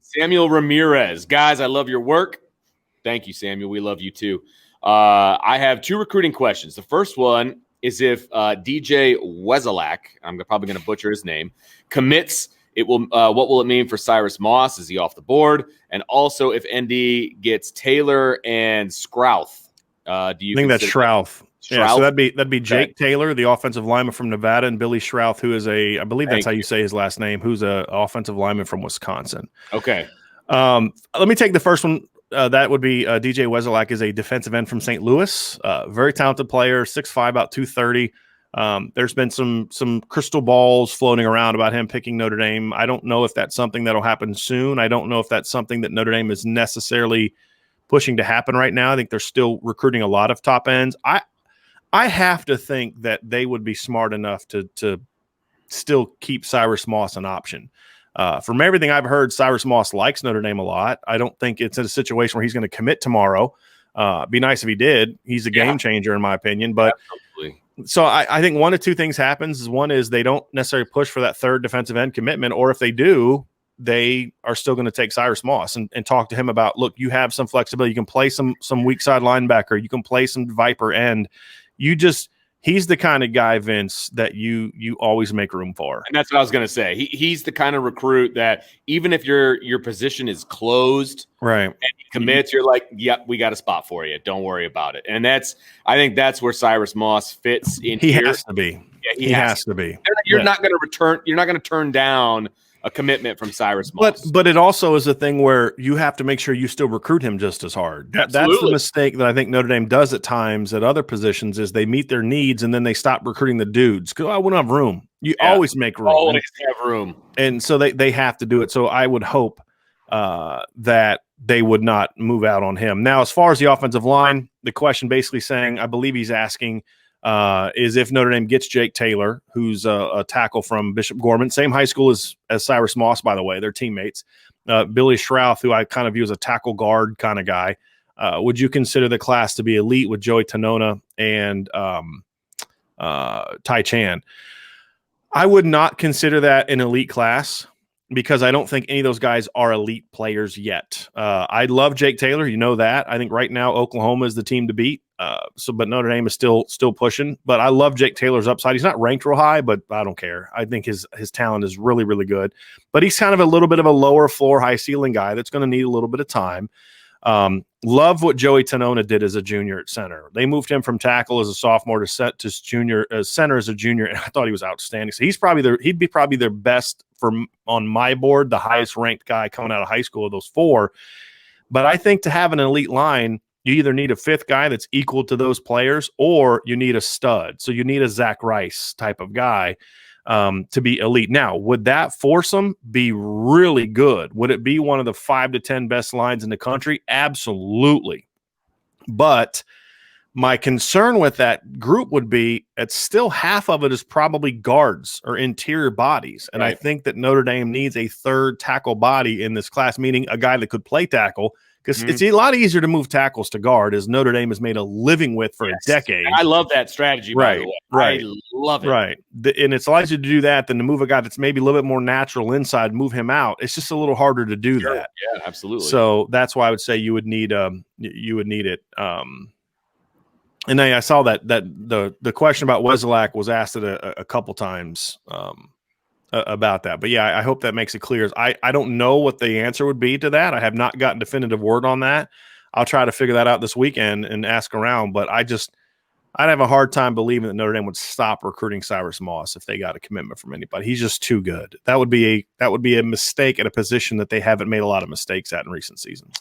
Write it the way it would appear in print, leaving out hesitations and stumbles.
Samuel Ramirez. Guys, I love your work. Thank you, Samuel. We love you too. I have 2 recruiting questions. The first one is if DJ Wesolak, I'm probably going to butcher his name, commits, what will it mean for Cyrus Moss? Is he off the board? And also if ND gets Taylor and Scrouth. Do you think that's Scrouth? Yeah, so that'd be Jake Taylor, the offensive lineman from Nevada, and Billy Scrouth, who is I believe that's how you say his last name, who's an offensive lineman from Wisconsin. Okay. Let me take the first one. That would be DJ Wesolak is a defensive end from St. Louis. Very talented player, 6'5", about 230. There's been some crystal balls floating around about him picking Notre Dame. I don't know if that's something that'll happen soon. I don't know if that's something that Notre Dame is necessarily pushing to happen right now. I think they're still recruiting a lot of top ends. I have to think that they would be smart enough to still keep Cyrus Moss an option. From everything I've heard, Cyrus Moss likes Notre Dame a lot. I don't think it's in a situation where he's going to commit tomorrow. Be nice if he did. He's a game changer, in my opinion. But so I think 1 of 2 things happens. One is they don't necessarily push for that third defensive end commitment, or if they do, they are still going to take Cyrus Moss and talk to him about, look, you have some flexibility. You can play some weak side linebacker. You can play some Viper end. He's the kind of guy, Vince, that you always make room for. And that's what I was going to say. He's the kind of recruit that even if your position is closed, right, and he commits, you're like, yep, we got a spot for you. Don't worry about it. And I think that's where Cyrus Moss fits in. He has to be. Yeah, he has to be. You're not going to return. You're not going to turn down a commitment from Cyrus Moss. But it also is a thing where you have to make sure you still recruit him just as hard. That's the mistake that I think Notre Dame does at times at other positions is they meet their needs and then they stop recruiting the dudes because I wouldn't have room. You always make room. Always have room. And so they have to do it. So I would hope that they would not move out on him. Now, as far as the offensive line, the question basically saying, I believe he's asking, is if Notre Dame gets Jake Taylor, who's a tackle from Bishop Gorman, same high school as Cyrus Moss, by the way, they're teammates. Billy Scrouth, who I kind of view as a tackle guard kind of guy. Would you consider the class to be elite with Joey Tanona and Tai Chan? I would not consider that an elite class because I don't think any of those guys are elite players yet. I love Jake Taylor. You know that. I think right now Oklahoma is the team to beat. But Notre Dame is still pushing. But I love Jake Taylor's upside. He's not ranked real high, but I don't care. I think his talent is really, really good. But he's kind of a little bit of a lower floor, high ceiling guy that's going to need a little bit of time. Love what Joey Tanona did as a junior at center. They moved him from tackle as a sophomore to center as a junior, and I thought he was outstanding. So he'd be probably their best on my board, the highest ranked guy coming out of high school of those 4. But I think to have an elite line, you either need a 5th guy that's equal to those players, or you need a stud. So you need a Zach Rice type of guy to be elite. Now, would that foursome be really good? Would it be one of the 5 to 10 best lines in the country? Absolutely. But my concern with that group would be it's still half of it is probably guards or interior bodies. And I think that Notre Dame needs a 3rd tackle body in this class, meaning a guy that could play tackle. Because it's a lot easier to move tackles to guard, as Notre Dame has made a living with for a decade. And I love that strategy, by the way. Right. I love it. Right. And it's a lot easier to do that than to move a guy that's maybe a little bit more natural inside, move him out. It's just a little harder to do that. Yeah, absolutely. So that's why I would say you would need it. And I saw that the question about Wesolak was asked a couple times about that. But yeah, I hope that makes it clear. I don't know what the answer would be to that. I have not gotten definitive word on that. I'll try to figure that out this weekend and ask around. But I'd have a hard time believing that Notre Dame would stop recruiting Cyrus Moss if they got a commitment from anybody. He's just too good. That would be a mistake at a position that they haven't made a lot of mistakes at in recent seasons.